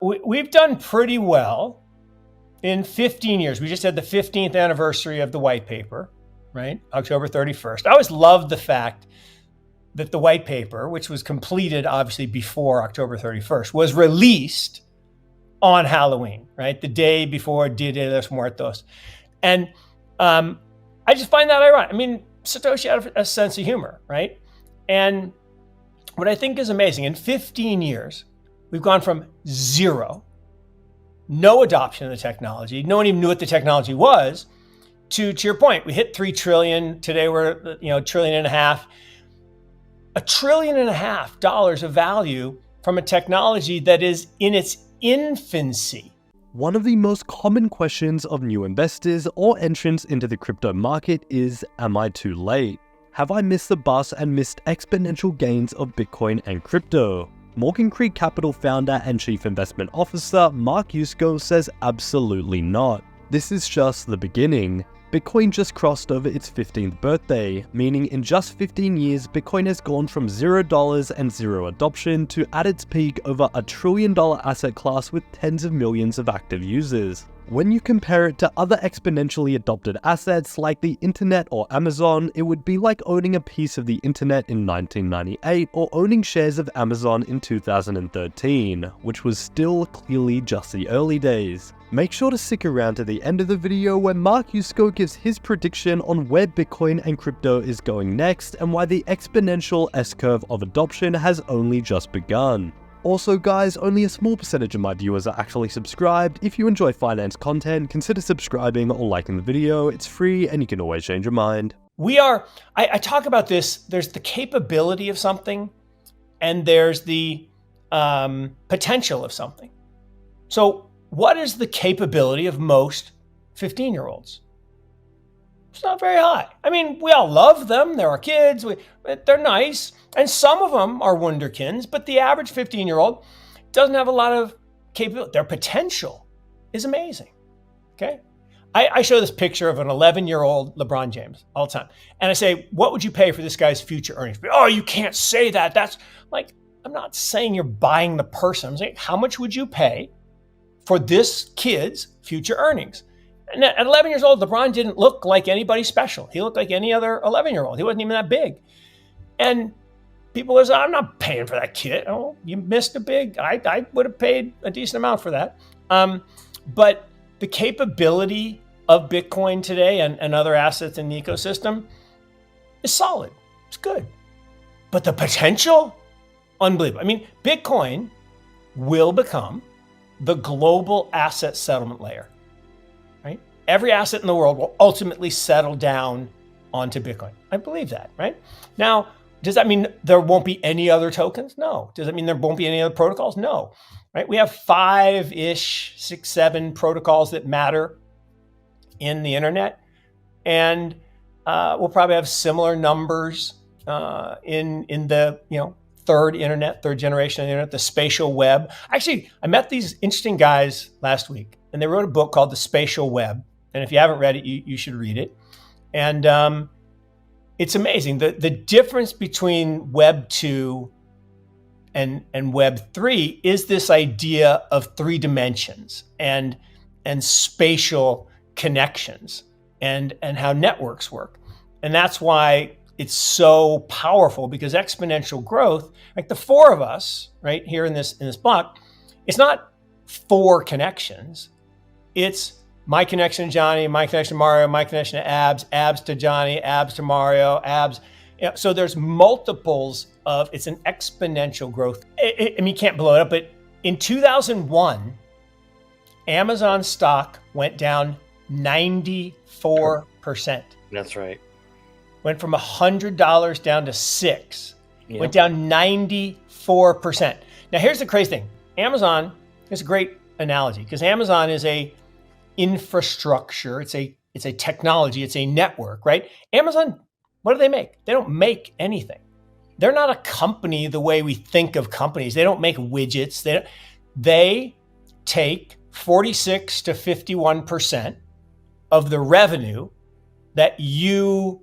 We've done pretty well in 15 years. We just had the 15th anniversary of the white paper, right? October 31st. I always loved the fact that the white paper, which was completed obviously before October 31st, was released on Halloween, right? The day before Dia de los Muertos. And I just find that ironic. I mean, Satoshi had a sense of humor, right? And what I think is amazing, in 15 years, we've gone from zero, no adoption of the technology, no one even knew what the technology was, to your point, we hit 3 trillion. Today we're, $1.5 trillion. $1.5 trillion of value from a technology that is in its infancy. One of the most common questions of new investors or entrants into the crypto market is, am I too late? Have I missed the bus and missed exponential gains of Bitcoin and crypto? Morgan Creek Capital founder and chief investment officer Mark Yusko says absolutely not. This is just the beginning. Bitcoin just crossed over its 15th birthday, meaning in just 15 years, Bitcoin has gone from $0 and zero adoption to at its peak over $1 trillion asset class with tens of millions of active users. When you compare it to other exponentially adopted assets like the internet or Amazon, it would be like owning a piece of the internet in 1998 or owning shares of Amazon in 2013, which was still clearly just the early days. Make sure to stick around to the end of the video where Mark Yusko gives his prediction on where Bitcoin and crypto is going next and why the exponential S-curve of adoption has only just begun. Also guys, only a small percentage of my viewers are actually subscribed. If you enjoy finance content, consider subscribing or liking the video. It's free and you can always change your mind. I talk about this, there's the capability of something and there's the potential of something. So what is the capability of most 15-year-olds? It's not very high. I mean, we all love them. They're our kids. They're nice. And some of them are wunderkinds, but the average 15-year-old doesn't have a lot of capability. Their potential is amazing, okay? I show this picture of an 11-year-old LeBron James all the time. And I say, what would you pay for this guy's future earnings? Oh, you can't say that. That's like, I'm not saying you're buying the person. I'm saying, how much would you pay for this kid's future earnings? And at 11 years old, LeBron didn't look like anybody special. He looked like any other 11-year-old. He wasn't even that big. And people was, I'm not paying for that kid. Oh, you missed a big, I would have paid a decent amount for that. But the capability of Bitcoin today and other assets in the ecosystem is solid. It's good. But the potential, unbelievable. I mean, Bitcoin will become the global asset settlement layer, right? Every asset in the world will ultimately settle down onto Bitcoin. I believe that, right? Now, does that mean there won't be any other tokens? No. Does that mean there won't be any other protocols? No, right? We have 5-ish, 6, 7 protocols that matter in the internet. And we'll probably have similar numbers in the, third generation of the internet, the spatial web. Actually, I met these interesting guys last week and they wrote a book called The Spatial Web. And if you haven't read it, you should read it. And it's amazing. The difference between Web 2 and Web 3 is this idea of 3 dimensions and spatial connections and how networks work. And that's why it's so powerful, because exponential growth, like the 4 of us right here in this block, it's not 4 connections. It's my connection to Johnny, my connection to Mario, my connection to Abs, Abs to Johnny, Abs to Mario, Abs. So there's multiples of, it's an exponential growth. I mean, you can't blow it up, but in 2001, Amazon stock went down 94%. That's right. Went from $100 down to $6. Yep. Went down 94%. Now here's the crazy thing. Amazon is a great analogy because Amazon is a infrastructure. It's a technology. It's a network, right? Amazon, what do they make? They don't make anything. They're not a company the way we think of companies. They don't make widgets. They take 46 to 51% of the revenue that you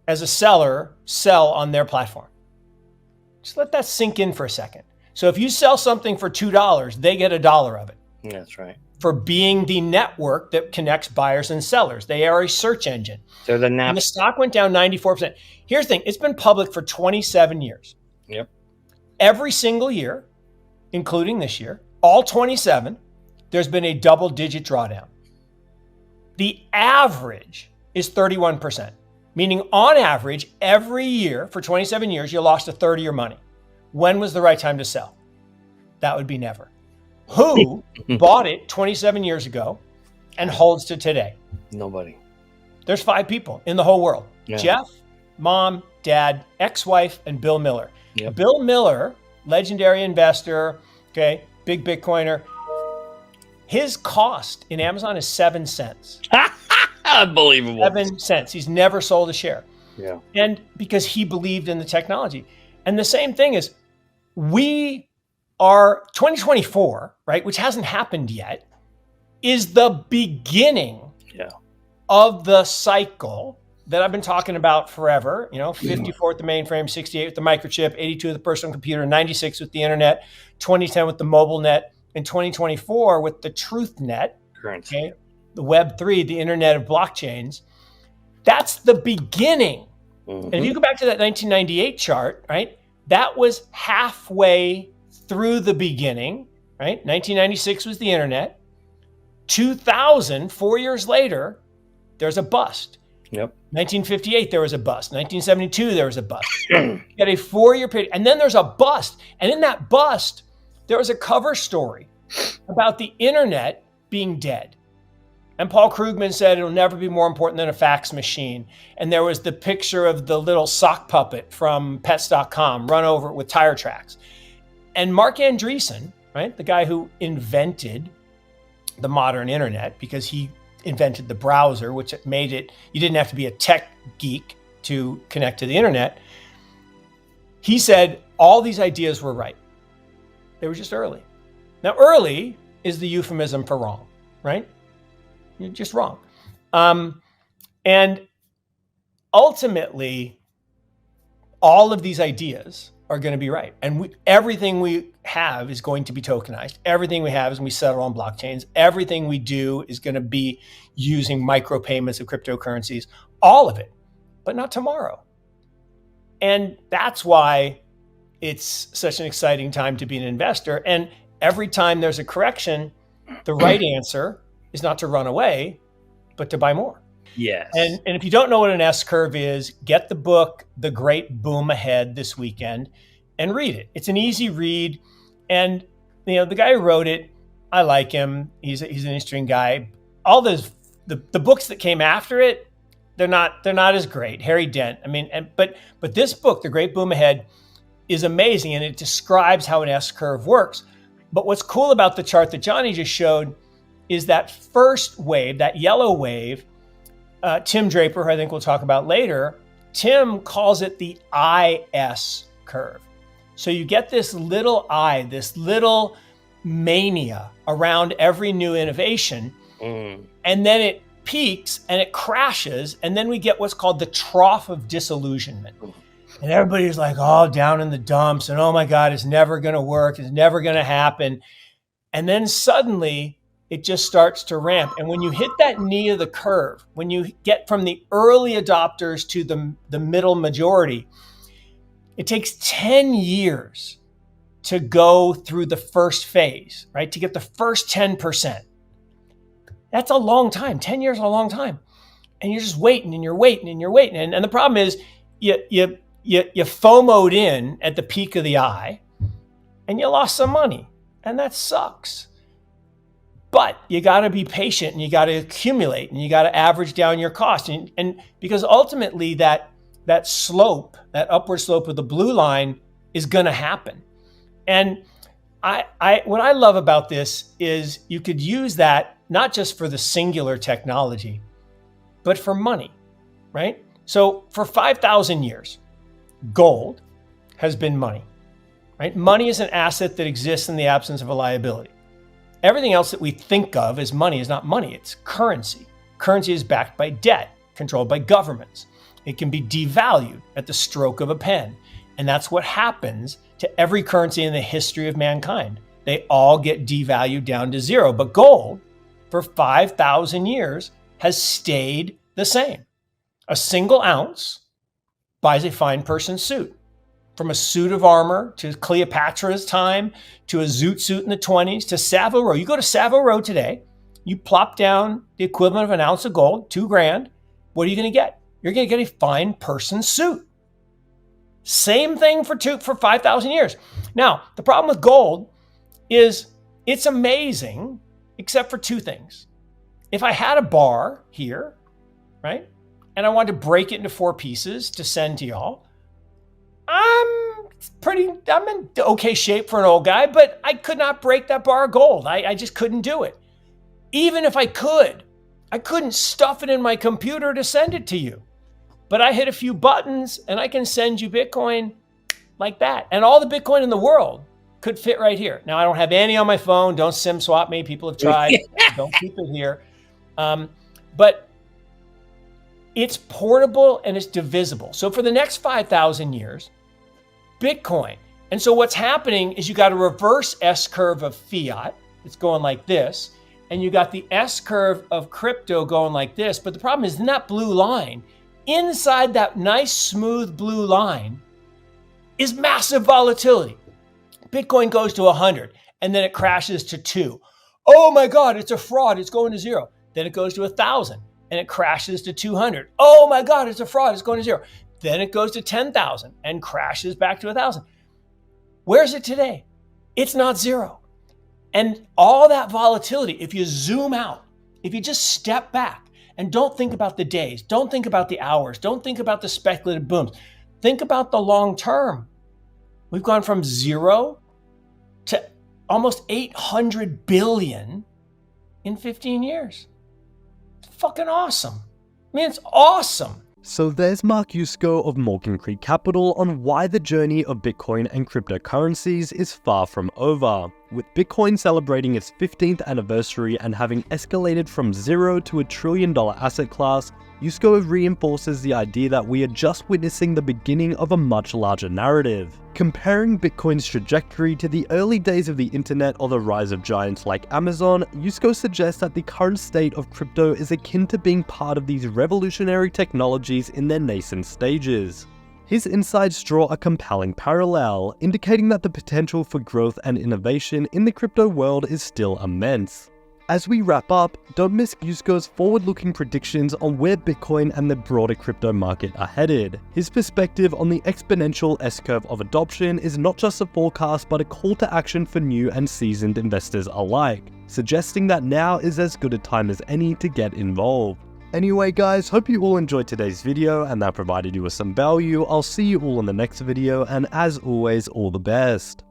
as a seller sell on their platform. Just let that sink in for a second. So if you sell something for $2, they get $1 of it. That's right. For being the network that connects buyers and sellers. They are a search engine. They're the And the stock went down 94%. Here's the thing. It's been public for 27 years. Yep. Every single year, including this year, all 27, there's been a double-digit drawdown. The average is 31%, meaning on average, every year for 27 years, you lost a third of your money. When was the right time to sell? That would be never. Who bought it 27 years ago and holds to today? Nobody. There's 5 people in the whole world. Yeah. Jeff, mom, dad, ex-wife, and Bill Miller. Yep. Bill Miller, legendary investor, okay, big Bitcoiner. His cost in Amazon is 7 cents. Unbelievable. 7 cents. He's never sold a share. Yeah. And because he believed in the technology. And the same thing is, we are 2024, right, which hasn't happened yet, is the beginning of the cycle that I've been talking about forever. 54 with the mainframe, 68 with the microchip, 82 with the personal computer, 96 with the internet, 2010 with the mobile net, and 2024 with the truth net, okay, the Web3, the internet of blockchains. That's the beginning. Mm-hmm. And if you go back to that 1998 chart, right, that was halfway through the beginning, right? 1996 was the internet. 2000, 4 years later, there's a bust. Yep. 1958, there was a bust. 1972, there was a bust. You had a 4-year period. And then there's a bust. And in that bust, there was a cover story about the internet being dead. And Paul Krugman said it'll never be more important than a fax machine. And there was the picture of the little sock puppet from pets.com run over with tire tracks. And Mark Andreessen, right, the guy who invented the modern internet, because he invented the browser, which made it, you didn't have to be a tech geek to connect to the internet. He said all these ideas were right. They were just early. Now, early is the euphemism for wrong, right? You're just wrong. And ultimately, all of these ideas are going to be right. And everything we have is going to be tokenized. Everything we have is going to be settled on blockchains. Everything we do is going to be using micropayments of cryptocurrencies, all of it, but not tomorrow. And that's why it's such an exciting time to be an investor. And every time there's a correction, the right answer is not to run away, but to buy more. Yes. And if you don't know what an S-curve is, get the book, The Great Boom Ahead, this weekend and read it. It's an easy read. And the guy who wrote it, I like him. He's an interesting guy. All the books that came after it, they're not as great. Harry Dent. I mean, but this book, The Great Boom Ahead, is amazing, and it describes how an S-curve works. But what's cool about the chart that Johnny just showed is that first wave, that yellow wave, Tim Draper, who I think we'll talk about later, Tim calls it the IS curve. So you get this little I, this little mania around every new innovation, and then it peaks and it crashes, and then we get what's called the trough of disillusionment. And everybody's like, oh, down in the dumps, and oh my God, it's never going to work, it's never going to happen. And then suddenly, it just starts to ramp. And when you hit that knee of the curve, when you get from the early adopters to the middle majority, it takes 10 years to go through the first phase, right? To get the first 10%. That's a long time. 10 years is a long time. And you're just waiting and you're waiting and you're waiting. And the problem is you FOMO'd in at the peak of the eye and you lost some money. And that sucks. But you got to be patient and you got to accumulate and you got to average down your cost. And because ultimately that slope, that upward slope of the blue line is going to happen. And what I love about this is you could use that not just for the singular technology, but for money, right? So for 5,000 years, gold has been money, right? Money is an asset that exists in the absence of a liability. Everything else that we think of as money is not money, it's currency. Currency is backed by debt, controlled by governments. It can be devalued at the stroke of a pen. And that's what happens to every currency in the history of mankind. They all get devalued down to zero. But gold, for 5,000 years, has stayed the same. A single ounce buys a fine person's suit. From a suit of armor to Cleopatra's time, to a zoot suit in the 20s, to Savile Row. You go to Savile Row today, you plop down the equivalent of an ounce of gold, $2,000. What are you going to get? You're going to get a fine person's suit. Same thing for 5,000 years. Now, the problem with gold is it's amazing, except for two things. If I had a bar here, right, and I wanted to break it into 4 pieces to send to y'all, I'm in okay shape for an old guy, but I could not break that bar of gold. I just couldn't do it. Even if I couldn't stuff it in my computer to send it to you. But I hit a few buttons and I can send you Bitcoin like that. And all the Bitcoin in the world could fit right here. Now, I don't have any on my phone. Don't SIM swap me. People have tried. Don't keep it here. But it's portable and it's divisible. So for the next 5,000 years, Bitcoin. And so what's happening is you got a reverse S curve of fiat. It's going like this. And you got the S curve of crypto going like this. But the problem is in that blue line, inside that nice smooth blue line is massive volatility. Bitcoin goes to 100 and then it crashes to 2. Oh my God, it's a fraud. It's going to 0. Then it goes to 1,000 and it crashes to 200. Oh my God, it's a fraud. It's going to 0. Then it goes to 10,000 and crashes back to 1,000. Where's it today? It's not 0. And all that volatility, if you zoom out, if you just step back and don't think about the days, don't think about the hours, don't think about the speculative booms, think about the long term. We've gone from 0 to almost 800 billion in 15 years. It's fucking awesome. I mean, it's awesome. So there's Mark Yusko of Morgan Creek Capital on why the journey of Bitcoin and cryptocurrencies is far from over. With Bitcoin celebrating its 15th anniversary and having escalated from 0 to $1 trillion asset class, Yusko reinforces the idea that we are just witnessing the beginning of a much larger narrative. Comparing Bitcoin's trajectory to the early days of the internet or the rise of giants like Amazon, Yusko suggests that the current state of crypto is akin to being part of these revolutionary technologies in their nascent stages. His insights draw a compelling parallel, indicating that the potential for growth and innovation in the crypto world is still immense. As we wrap up, don't miss Yusko's forward-looking predictions on where Bitcoin and the broader crypto market are headed. His perspective on the exponential S-curve of adoption is not just a forecast but a call to action for new and seasoned investors alike, suggesting that now is as good a time as any to get involved. Anyway guys, hope you all enjoyed today's video and that provided you with some value. I'll see you all in the next video, and as always, all the best.